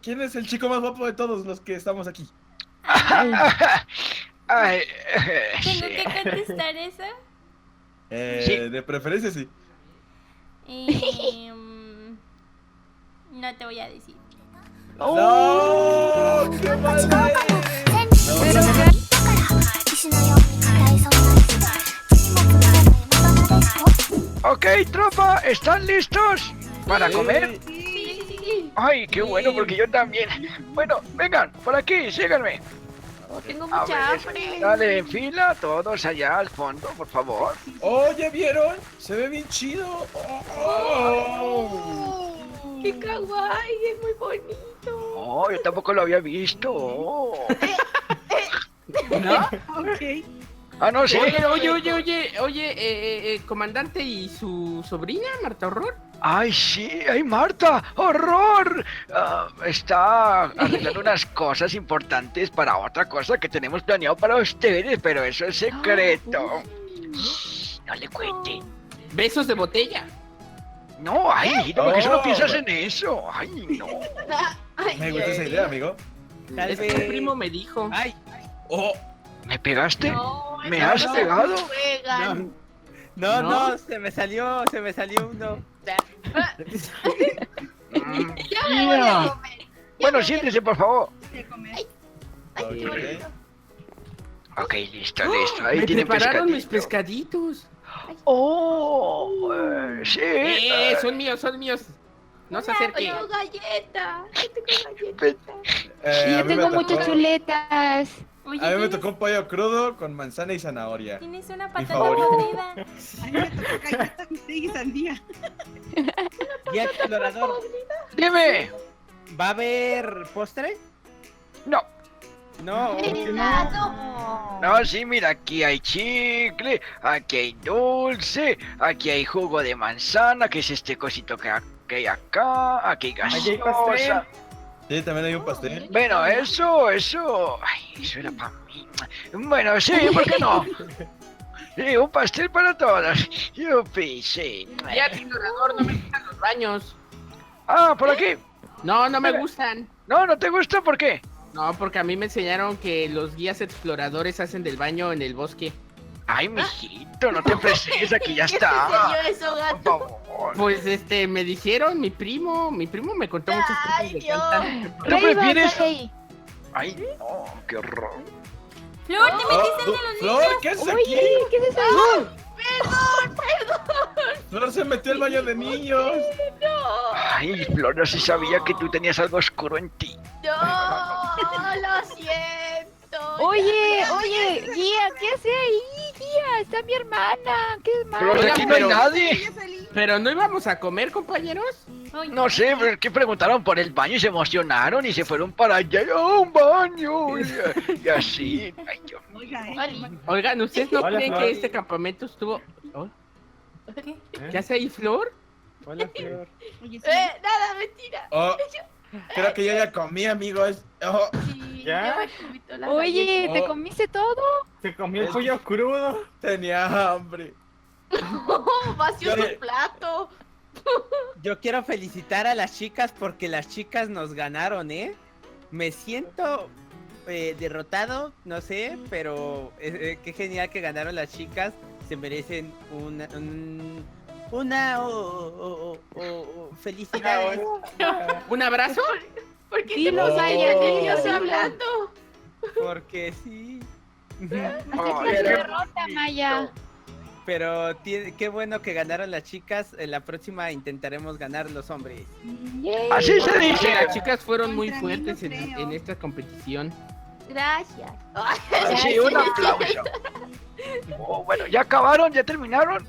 ¿Quién es el chico más guapo de todos los que estamos aquí? Ay, ¿Tengo sí. que contestar eso? Sí. De preferencia sí. No te voy a decir. ¡No! ¡Qué mal eres! Pero Ok, tropa, ¿están listos para comer? Ay, qué bueno, porque yo también. Bueno, vengan, por aquí, síganme. Tengo A mucha ver, hambre. dale en fila, todos allá al fondo, por favor. Oye, ¿vieron? Se ve bien chido. Oh. ¡Qué kawaii! Es muy bonito. Oh, yo tampoco lo había visto. Oh. ¿No? Ok. Ah, no, sí. Oye, comandante, ¿y su sobrina, Marta Horror? Ay, sí, ay, Marta, horror. Está arreglando unas cosas importantes para otra cosa que tenemos planeado para ustedes, pero eso es secreto. No le cuente. Besos de botella. No, ay, no, ¿por qué solo Oh, piensas bueno. en eso? Ay, no. Me gusta esa idea, amigo. Tal vez mi primo me dijo. Ay, Oh, ¿Me pegaste? No, ¿Me no, has no, pegado? no juegan. no, ¿No? se me salió uno. Mm, Ya me voy a yeah. comer. Bueno, siéntese, por favor. Ay, qué ok. bonito. Ok, listo, listo. Ahí Me tienen prepararon mis pescadito. pescaditos. Oh, sí. Son míos. No se acerque. Tengo galleta. Yo tengo Pe- galleta. yo a mí tengo me muchas tocó- chuletas. Oye, A mí me ¿tienes, tocó un pollo crudo con manzana y zanahoria. tienes una patata favorito. podrida. A mí me tocó galleta y sandía. Y explorador, Dime. ¿va a haber postre? No. No. Helado. No, sí, mira, aquí hay chicle, aquí hay dulce, aquí hay jugo de manzana, que es este cosito que hay acá, aquí hay Allí hay gaseosa. Sí, también hay un pastel. Bueno, eso, ay, eso era para mí. Bueno, sí, ¿por qué no? Sí, un pastel para todas. Yupi, sí. Ya, explorador, no me gustan los baños. Ah, por aquí. No me gustan. No, ¿no te gusta? ¿Por qué? No, porque a mí me enseñaron que los guías exploradores hacen del baño en el bosque. Ay, mijito, no te ofreces, aquí ya ¿Qué te está. enseñó eso, Por gato? favor. Pues me dijeron, mi primo me contó muchas cosas Ay, de Dios. Canta. ¿Tú prefieres? Rey. Ay, no, qué horror. Flor, te metiste el de los Flor, niños. ¿qué haces Oye, aquí? ¿qué es eso? Flor se metió al baño de niños. Ay, Flor, no se sabía que tú tenías algo oscuro en ti. No, lo siento. Oye, guía, ¿qué hace ahí, guía? Está mi hermana, ¿qué es Flor, Oigan, aquí no hay pero- nadie. Pero no íbamos a comer, compañeros. Ay, No sé, pero es que preguntaron por el baño y se emocionaron y se fueron para allá. ¡Oh, un baño! Y así. Ay, Dios. Oiga, Oigan, ¿ustedes no Hola, creen Flor. que este campamento estuvo... Oh, ¿qué? ¿Qué hace ahí, Flor? Hola, Flor. oye, sí. Nada, mentira. Oh, creo que yo ya comí, amigos. Oh, Sí, ¿Ya? yo me comí todas las Oye, ¿te Oh. comiste todo? Se comió el pollo crudo. tenía hambre. galletas. Vació Yo- su plato. Yo quiero felicitar a las chicas porque las chicas nos ganaron, ¿eh? Me siento derrotado, no sé, pero qué genial que ganaron las chicas. Se merecen felicidades. ¿Un abrazo? ¿Por qué Dilo, te Maya, pusiste dilo, nervioso dilo. hablando? Porque sí. Acepta tu derrota, Maya. Pero qué bueno que ganaron las chicas. En la próxima intentaremos ganar los hombres. Yay. Así se Sí, dice. las chicas fueron muy Contra mí no fuertes creo. en esta competición. Gracias. Sí, un aplauso. Oh, bueno, ¿ya acabaron? ¿Ya terminaron?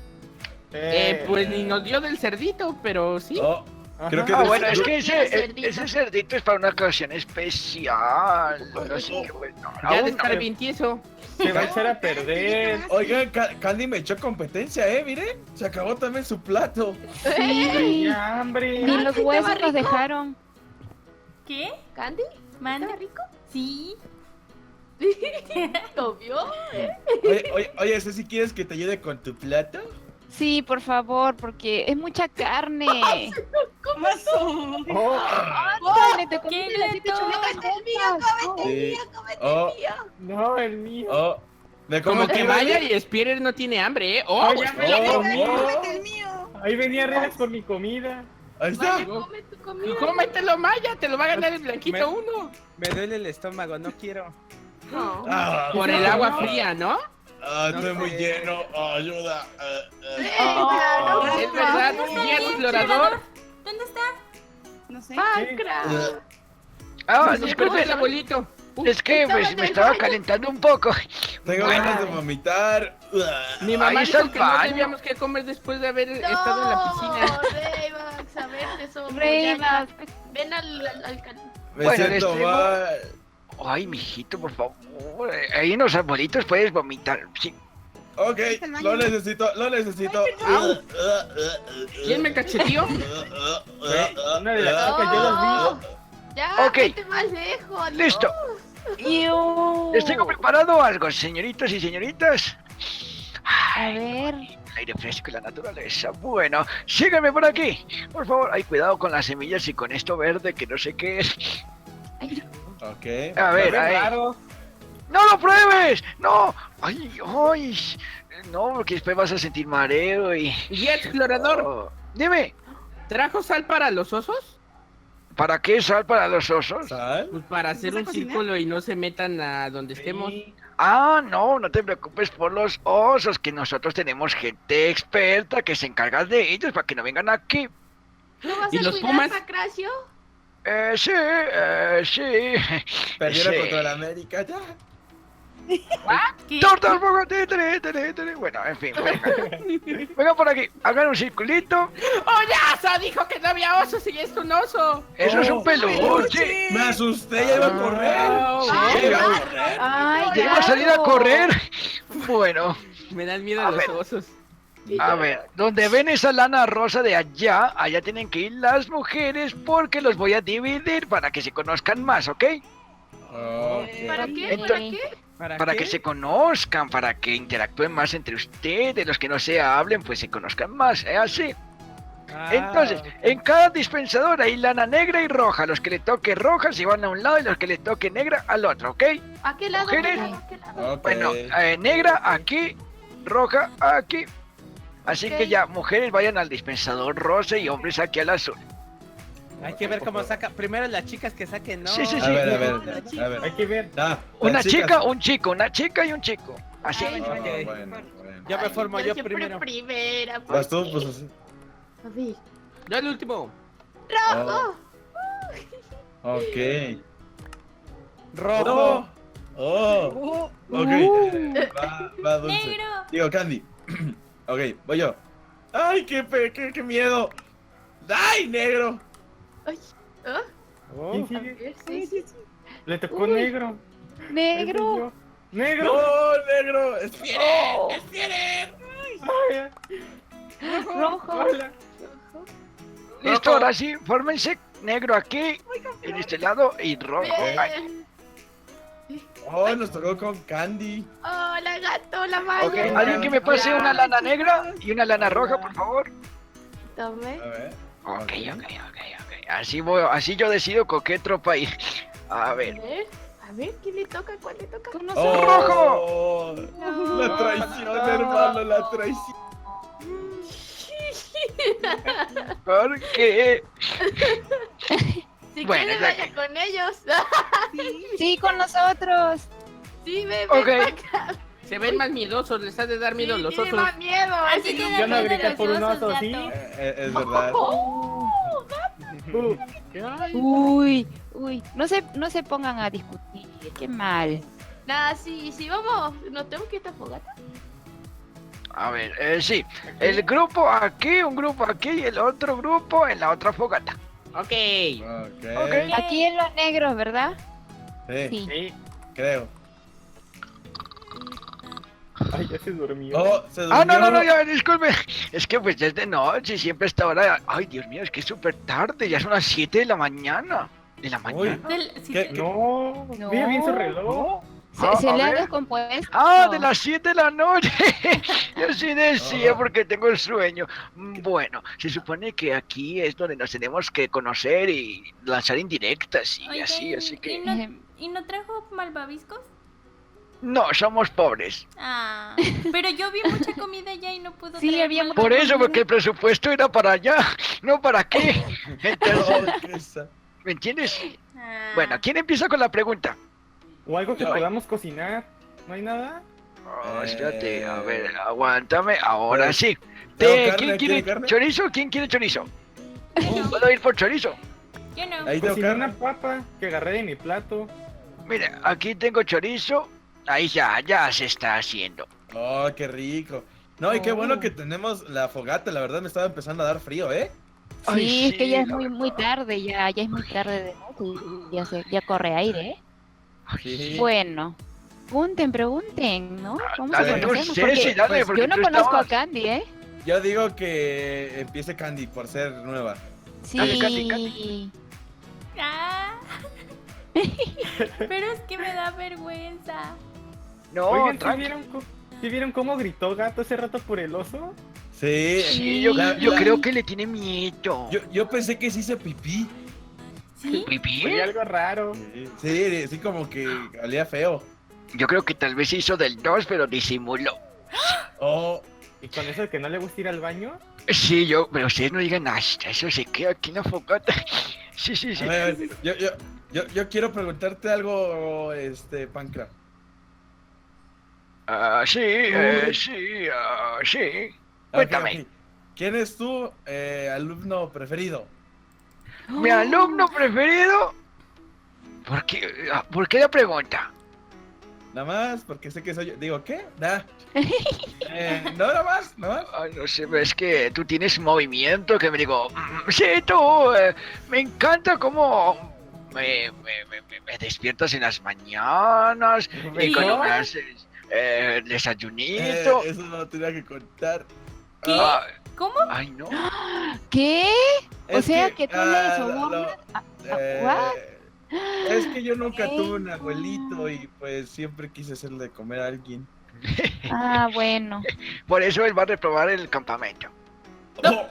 Pues ni nos dio del cerdito, pero sí. Oh, creo que Ah, bueno, es que Quiero cerdito. ese cerdito es para una ocasión especial. Así que bueno, Ya de aún estar no. bien tieso. Se va a echar a perder. Oigan, Candy me echó competencia, miren. Se acabó también su plato. Sí, hambre. ni los estaba huesos nos rico. dejaron. ¿Qué? ¿Candy? ¿Mande? ¿Está rico? Sí. ¿Lo vio? Oye, ¿ese si quieres que te ayude con tu plato? Sí, por favor, porque es mucha carne. ¿Cómo pasó? Dale, te comí ¡Qué un pedacito glotón! chuleta. ¡Cómete el mío, cómete el Sí. mío, cómete Oh. el mío! No, el mío. Oh. ¿De Como cómo que que vaya y Spirit no tiene hambre, ¿eh? ¡Oh! ya me la Oh, comí. ¡Cómete el mío! Ahí venía Redes por mi comida. Ahí está. Vaya, come tu comida. ¡Cómetelo, Maya! ¡Te lo va a ganar el blanquito uno! Me duele el estómago, no quiero. No. Ah, Por el agua fría, ¿no? estoy muy lleno. Ayuda. Claro, Es no, verdad, no, guía explorador. ¿Dónde está? No sé. Pancras. Ah, Disculpe disculpe, el abuelito. es que pues, me estaba calentando un poco. Tengo ganas de vomitar. Mi mamá Ahí está dijo el que no baño. debíamos que comer después de haber estado en la piscina. Reymax, a ver, te somos. Reymax. Ven al Me Bueno, siento este- mal. Ay, mijito, por favor. Ahí en los arbolitos puedes vomitar. Sí. Ok, lo necesito, lo necesito. ¿Quién me cacheteó? Una de las chicas, yo las vi. Ya, Ok. vete más lejos. Listo. Iu. Les tengo preparado algo, señoritos y señoritas. A Ay, ver. el aire fresco y la naturaleza. Bueno, síganme por aquí. Por favor, ay, cuidado con las semillas y con esto verde que no sé qué es. Ok. A ver, Qué ahí. raro. ¡No lo pruebes! ¡No! ¡Ay, ay! No, porque después vas a sentir mareo y... Guía explorador, Oh. Dime, ¿trajo sal para los osos? ¿para qué sal para los osos? ¿Sal? Pues para hacer ¿Vas a un cocinar? círculo y no se metan a donde estemos. Ah, no, no te preocupes por los osos, que nosotros tenemos gente experta que se encarga de ellos para que no vengan aquí. ¿No vas ¿Y a los cuidar, pumas? Pancracio? Sí, sí. Perdieron Sí. contra la América ya. ¿Qué? ¡Tortas, boca! Bueno, en fin, vengan. Vengan por aquí, hagan un circulito. ¡Oyazo! Dijo que no había osos y es un oso. Eso es un Oh, peluche. Me asusté, ya iba a correr. Oh, Sí, Ya iba a ya correr. Ay, ya iba a salir a claro. correr. Bueno. Me dan miedo A los ver. osos. A ver, donde ven esa lana rosa de allá, allá tienen que ir las mujeres porque los voy a dividir para que se conozcan más, ¿ok? Ok. ¿Para qué? Entonces- ¿Para qué? Para que se conozcan, para que interactúen más entre ustedes, los que no se hablen, pues se conozcan más, ¿es así? Entonces, en cada dispensador hay lana negra y roja, los que le toque roja se van a un lado y los que le toque negra al otro, ¿ok? ¿A qué lado? ¿Mujeres? mira? ¿A qué lado? Ok. Bueno, negra aquí, roja aquí. Así Ok. que ya, mujeres vayan al dispensador rosa y hombres aquí al azul. Hay que ver cómo saca. Primero las chicas que saquen, ¿no? Sí, sí, A sí. ver, a No, ver, no, a chico. ver. Hay que ver. Ah, Una las chicas. chica, un chico, una chica y un chico. Así. Ay, Ah, Ok. bueno, bueno. Yo me formo yo siempre primero. primera. Vas tú, ¿por pues qué? así. A ver. Yo el último. ¡Rojo! Ok. Rojo. Oh. Ok. Va Dulce. Negro. Digo, Candy. Ok, voy yo. Ay, qué miedo. Ay, negro. Ay, ¿ah? Oh. ¿Quién A sigue? ver, Sí, sí. sí, sí. Le tocó negro. Negro. Negro. No, negro. Esperen. Rojo. Hola. Listo, ahora sí, fórmense. Negro aquí, en este lado y rojo. Ay, Bien. Oh, nos tocó con Candy. Hola, gato, la mano. ok, alguien que me pase una lana negra y una lana roja, por favor. Tome. A ver. Ok, ok, ok, ok. Así voy, así yo decido con qué tropa ir. A ver. A ver, ¿quién le toca? ¿Cuál le toca? Con nosotros. Oh, la traición, hermano, la traición. ¿Por qué? Si Bueno, quiere, ya vaya con ellos. Sí, con nosotros. Sí, ven, Ok. ven para acá. Se ven más miedosos, les ha de dar miedo Sí, los tiene osos. más miedo. Así así. te Yo dan no miedo grité los por un osos, oso, ¿sí? gato. Es verdad. Uy, no se pongan a discutir, qué mal. Nada, sí, vamos. ¿Nos tenemos que ir a esta fogata? A ver, sí. El grupo aquí, un grupo aquí y el otro grupo en la otra fogata. Ok. Ok. Aquí en los negros, ¿verdad? Sí, Sí. Sí. creo. Ay, ya se durmió. Oh, se durmió. Ah, no, ya, disculpe. Es que pues ya es de noche y siempre a esta hora. Ay, Dios mío, es que es súper tarde, ya son las 7 de la mañana. ¿De la Uy. mañana? Sí, ¿Qué? No, No. mira bien su reloj. ¿No? Se a le ha ver. descompuesto. Ah, de las 7 de la noche. Yo sí decía porque tengo el sueño. Bueno, se supone que aquí es donde nos tenemos que conocer y lanzar indirectas y Oiga, así que... ¿Y no trajo malvaviscos? No, somos pobres. Ah, pero yo vi mucha comida allá y no puedo Sí, traer había malvaviscos. Por eso, porque el presupuesto era para allá, no para qué. Entonces, Oh, qué sa- ¿me entiendes? Ah. Bueno, ¿quién empieza con la pregunta? O algo que Ay. podamos cocinar. ¿No hay nada? Oh, espérate, a ver, aguántame, ahora Pues, sí. ¿tengo ¿Quién carne? quiere ¿Quiere carne? chorizo? ¿Quién quiere chorizo? No, ¿Puedo ir por chorizo? yo no. Ahí tengo Cocinar una carne. papa que agarré de mi plato. Mira, aquí tengo chorizo. Ahí ya se está haciendo. Oh, qué rico. No, y qué bueno Oh. que tenemos la fogata, la verdad me estaba empezando a dar frío, ¿eh? Sí, Ay, es que ya es la muy verdad. tarde, ya es muy tarde de noche. Ya corre aire, ¿eh? Sí. Bueno, pregunten, ¿no? Vamos a dale, no conocernos, sé, porque sí, dale, pues, porque yo no tú conozco a estabas- Candy, ¿eh? Yo digo que empiece Candy por ser nueva. Sí. Dale, Candy, Ah. Pero es que me da vergüenza. No, Oigan, tranqui. ¿sí vieron cómo gritó gato hace rato por el oso? Sí. Sí, yo La- yo la- creo que le tiene miedo. Yo pensé que sí hizo pipí. ¿Sí? ¿Pipí? Oye, algo raro. Sí, sí, como que olía feo. Yo creo que tal vez hizo del 2, pero disimuló. Oh, ¿Y con eso de que no le gusta ir al baño? Sí, pero ustedes no digan hasta, eso se queda aquí en la fogata. Sí. a ver, yo quiero preguntarte algo, Pancra. Sí. Ok, Cuéntame. ok. ¿Quién es tu alumno preferido? ¿Mi alumno preferido? ¿Por qué la pregunta? Nada más, porque sé que soy yo. Digo, ¿qué? Nah. No, nada más, nada más. Ay, no sé, es que tú tienes movimiento que me digo, sí, tú, me encanta cómo me despiertas en las mañanas y cuando me haces desayunito. Eso no lo tenía que contar. ¿Qué? Ah, ¿Cómo? Ay, no. ¿Qué? O es sea, que tú le lo- sobornas. eh, es que yo nunca ¿Qué? tuve un abuelito y pues siempre quise hacerle de comer a alguien. Ah, bueno. Por eso él va a reprobar el campamento. Oh,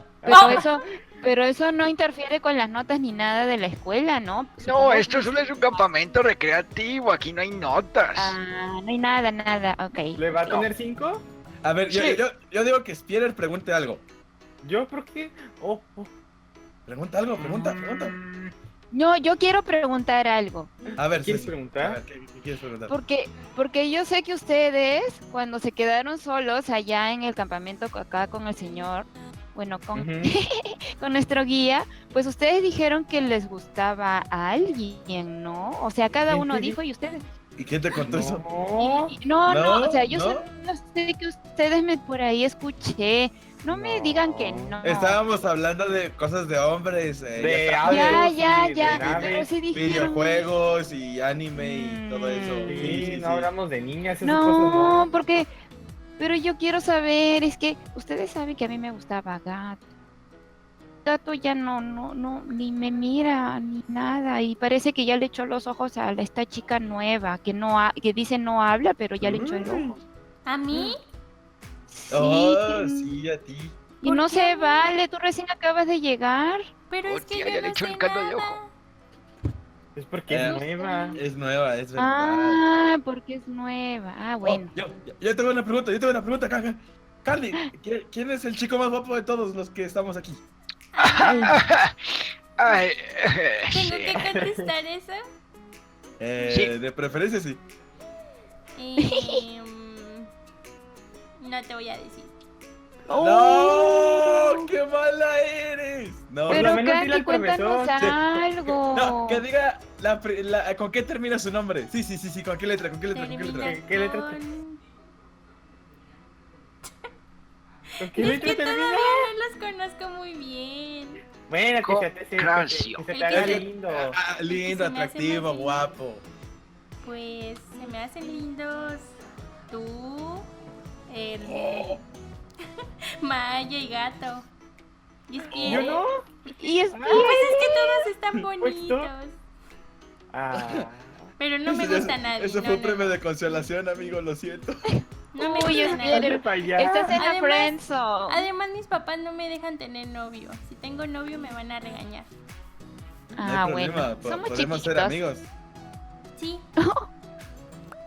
Pero eso no interfiere con las notas ni nada de la escuela, ¿no? No, Supongo esto que solo es un campamento recreativo, aquí no hay notas. Ah, no hay nada, ok. ¿Le va a No. poner 5? a ver, Sí. yo digo que Spierer pregunte algo. ¿Yo por qué? Oh. Pregunta algo, pregunta. No, yo quiero preguntar algo. A ver, ¿Quieres Ceci, preguntar? a ver, ¿qué quieres preguntar? Porque yo sé que ustedes, cuando se quedaron solos allá en el campamento acá con el señor, bueno, con, Ujú. con nuestro guía, pues ustedes dijeron que les gustaba a alguien, ¿no? O sea, cada ¿Quién uno te dijo y ustedes... ¿Y quién te contó eso? No. No, o sea, yo ¿No? solo sé que ustedes por ahí escuché. No me digan que no. Estábamos hablando de cosas de hombres, De ya audio, sabes, Ya, sí, ya, de naves, pero sí dijeron... videojuegos y anime y todo eso. Sí, no hablamos de niñas, esas No, cosas no. porque... Pero yo quiero saber, es que ustedes saben que a mí me gustaba Gato. Gato ya no, ni me mira, ni nada. Y parece que ya le echó los ojos a esta chica nueva, que dice no habla, pero ya le echó el ojo. ¿A mí? Sí, Oh, sí, a ti. y ¿Por no qué se no? vale, tú recién acabas de llegar. Pero es que Hostia, yo ya le no echó sé el caldo de nada. ojo. Es porque Eh, es nueva. Es nueva, es verdad. Ah, porque es nueva. Ah, Oh, bueno. yo tengo una pregunta, acá. Carly, ¿quién es el chico más guapo de todos los que estamos aquí? Ay, ¿Tengo sí. que contestar eso? Sí. De preferencia sí. No te voy a decir. ¡No! ¡Qué mala eres! No, Por lo Pero menos dile Candy, al cuéntanos profesor. algo. no, que diga ¿con qué termina su nombre? Sí, ¿con qué letra? Termina ¿Qué letra con... ¿Con qué Es letra que termina? todavía no los conozco muy bien. Bueno, Co- que se Crancio. que se te El que haga se- lindo. Lindo, Se me hace atractivo, más lindo. guapo. Pues se me hacen lindos tú, el Maya y Gato. Y Spieler. ¿Yo no? Y es Pues es que todos están Pues tú. bonitos. Ah. Pero no me gusta nadie. Eso no, fue un no, premio no. de consolación, amigo, lo siento. No me Uy, gusta nadie. esperen. para allá. Estás en la Además- friendzone. Además, mis papás no me dejan tener novio. Si tengo novio, me van a regañar. No Ah, hay bueno. problema, Somos podemos ser chiquitos. amigos. Sí.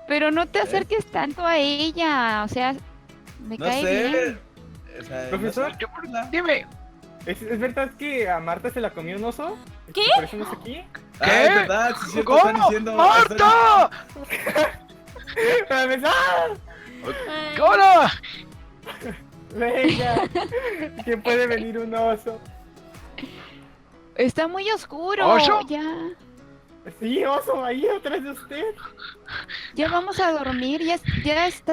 Pero no te acerques tanto a ella. O sea, me No cae sé. bien. O sea, Profesor, no sé. Dime. ¿Es verdad que a Marta se la comió un oso? ¿Qué? ¿Por eso no está aquí? Ah, ¿Qué? es verdad, sí, es cierto, están ¿Cómo? diciendo. ¡Marta! ¡Para empezar! Ay, ¡Hola! Venga. ¿Quién puede venir un oso? Está muy oscuro. ¿Oso? Ya. Sí, oso, ahí atrás de usted. Ya vamos a dormir. Ya está ya está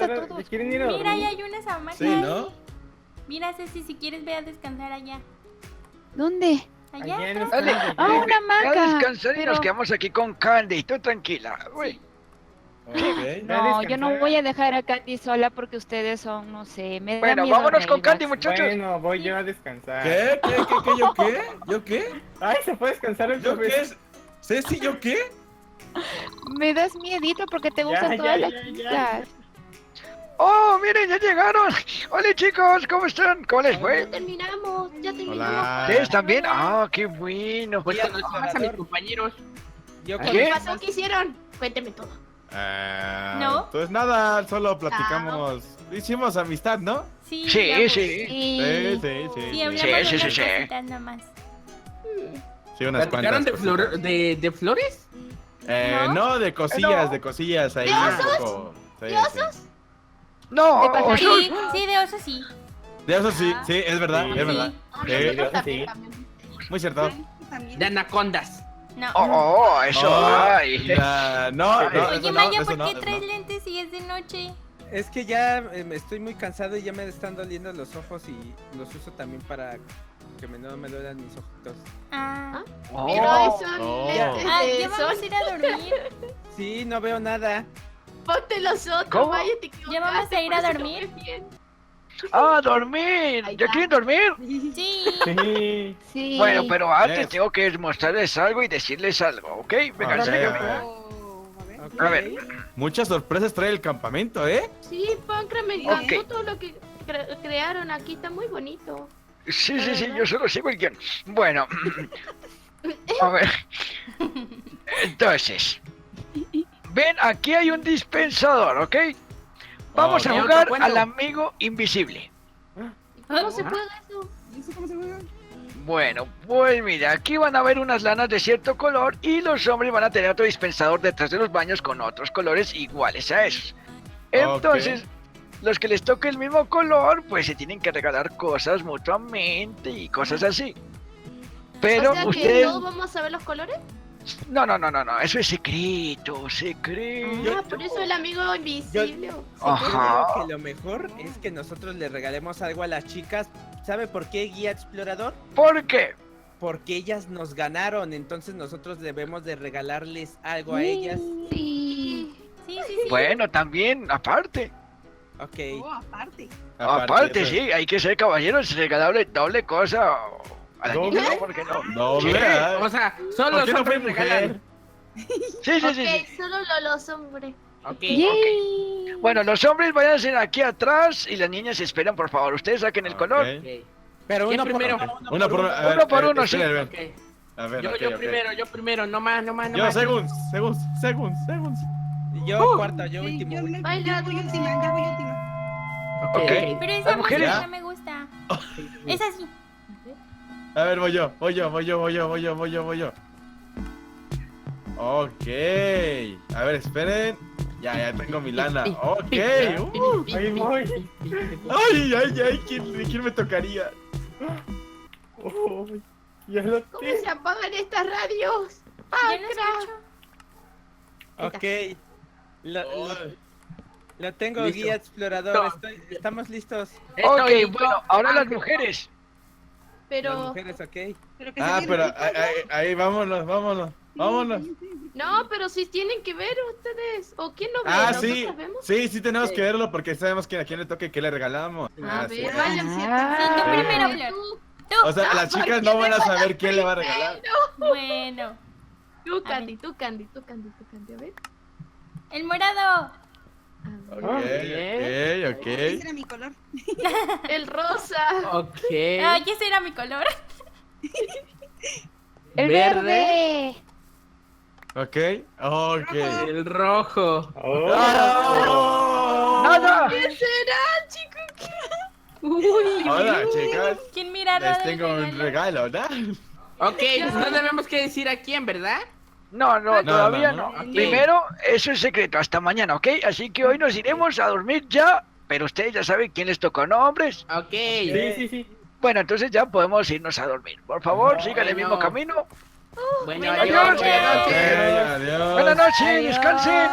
hora- todo. ¿ya quieren ir a Mira, ahí dormir? hay unas hamacas. Sí, ¿no? Mira, Ceci, si quieres, ve a descansar allá. ¿Dónde? Allá. Allá en los Dale. campos, Ah, ¿no? una A hamaca. descansar y Pero- nos quedamos aquí con Candy. Tú tranquila. Uy. Ok. No, yo no descansar. voy a dejar a Candy sola porque ustedes son, no sé, me da Bueno, miedo vámonos con Reyes. Candy, muchachos. Bueno, voy yo a descansar. ¿Qué? ¿Yo qué? ¿Yo qué? Ay, ¿se puede descansar el ¿Yo qué? profesor? ¿Ceci, yo qué? Me das miedito porque te gustan Ya, todas ya, las ya, ya. chicas. Oh, miren, ya llegaron. Hola, chicos, ¿cómo están? ¿Cómo les Ya fue? terminamos, ya terminamos. Hola. ¿Ustedes también? Ah, qué bueno. Pues Oye, conozco más a mis compañeros. Yo ¿Qué? ¿Qué pasó? ¿Qué hicieron? Cuénteme todo. ¿No? Pues nada, solo platicamos. Hicimos amistad, ¿no? Sí, Sí, hablamos. sí. Sí. Sí, hablamos Sí, de sí, unas sí. cositas nomás. Sí, unas ¿Platicaron cuantas. de flores? ¿No? No, de cosillas ahí. ¿De osos? un poco. Sí, ¿De osos? sí. No, De pajarillos. Sí, sí, de oso sí. De eso sí, sí, es verdad, Sí. es verdad. Ah, Sí, nosotros sí. también. Muy cierto. También. De anacondas. No. Oh, eso Oh, hay. no, Oye, eso no, Maya, eso ¿por no, qué eso traes no. lentes si es de noche? Es que ya estoy muy cansado y ya me están doliendo los ojos y los uso también para que no me duelan mis ojitos. Ah. Oh. Pero son Oh. lentes Ah, de ya vamos sol. a ir a dormir. Sí, no veo nada. Ponte los otros, ¿Cómo? vaya, te equivocaste, ¿Ya vamos a ir a por eso no dormir? ves bien. Ah, dormir. Ahí ¿Ya está. quieren dormir? Sí. Sí. Sí. Bueno, pero antes Yes. tengo que mostrarles algo y decirles algo, ¿ok? Venga, Ok, sígueme. ok. Oh, a ver. Ok. A ver. Muchas sorpresas trae el campamento, ¿eh? Sí, Pancra, me encantó Ok. todo lo que crearon aquí, está muy bonito. Sí, sí, sí, yo solo sigo el guión. Bueno. A ver. Entonces. Ven, aquí hay un dispensador, ¿ok? Vamos Ok. a jugar ¿Cuándo? al amigo invisible. ¿Cómo se juega eso? ¿Y eso cómo se juega? Bueno, pues mira, aquí van a haber unas lanas de cierto color y los hombres van a tener otro dispensador detrás de los baños con otros colores iguales a esos. Entonces, los que les toque el mismo color, pues se tienen que regalar cosas mutuamente y cosas así. Pero o sea que ustedes... todos vamos a ver los colores. No, eso es secreto, secreto. Ah, por eso el amigo invisible. Ajá. Yo creo que lo mejor es que nosotros le regalemos algo a las chicas. ¿Sabe por qué, guía explorador? ¿Por qué? Porque ellas nos ganaron, entonces nosotros debemos de regalarles algo a ellas. Sí. Sí, sí, sí. Bueno, también, aparte. Ok. Oh, aparte. Aparte, eso. sí, hay que ser caballeros, regalarle doble cosa a la ¿Doble? niña, ¿por qué no? Doble. Sí. ¿eh? O sea, solo ¿Por los qué no fue hombres regalan. mujer? Sí, sí, Ok, sí, sí. solo los hombres. Ok. Yay. Bueno, los hombres váyanse aquí atrás y las niñas esperan, por favor. Ustedes saquen el color. Ok. Ok. Pero ¿Quién uno primero? por uno. Uno por uno. a ver, Uno por uno, sí. esperen, Ok. A ver, Yo, ok, yo ok. primero, no más. Yo, según. Yo cuarto, yo Sí, último. Baila, ya voy última, ya voy última. Ok. Pero esa Las mujeres- música no me gusta. Es así. A ver, voy yo. Ok. A ver, esperen. Ya tengo mi lana. Ok. Ahí voy. Ay, ¿quién me tocaría? Oh, ya lo ¿Cómo tengo. se apagan estas radios? Yo no escucho. Ok. Lo tengo, Listo. guía explorador. Estamos listos. Ok, Estoy- bueno, ahora las mujeres. Las Pero. mujeres, ok. Pero que Ah, se pero viene. ahí, vámonos. No, pero sí tienen que ver ustedes. ¿O quién no ve? Ah, ¿Nosotros sí. vemos? Sí, tenemos que verlo porque sabemos a quién le toca y qué le regalamos. A Ah, sí. ver, vayan. Sí, tú Ah, primero, Flor. Tú. Tú. O sea, las chicas no van a saber quién le va a regalar. Bueno. Tú, Candy, tú, Candy, tú, Candy, tú, Candy, a ver. El morado. Ok, A ver. ok. Ese era mi color. El rosa. Ok. Ay, ese era mi color. El Verde. verde. Ok, ok. El rojo. ¡Oh! ¡Nada! ¿Qué será, chicos? Uy, Hola, chicas. ¿Quién mira Les del tengo un regalo, ¿no? Ok, pues no debemos que decir a quién, ¿verdad? No, no, No, todavía no, no. no. Primero, eso es secreto hasta mañana, ¿ok? Así que hoy nos iremos a dormir ya. Pero ustedes ya saben quién les tocó nombres. Ok. Sí. Bueno, entonces ya podemos irnos a dormir. Por favor, sigan el Bueno. mismo camino. Bueno, Buenas adiós, noches. buenas Ok, noches. adiós. Buenas noches, descansen.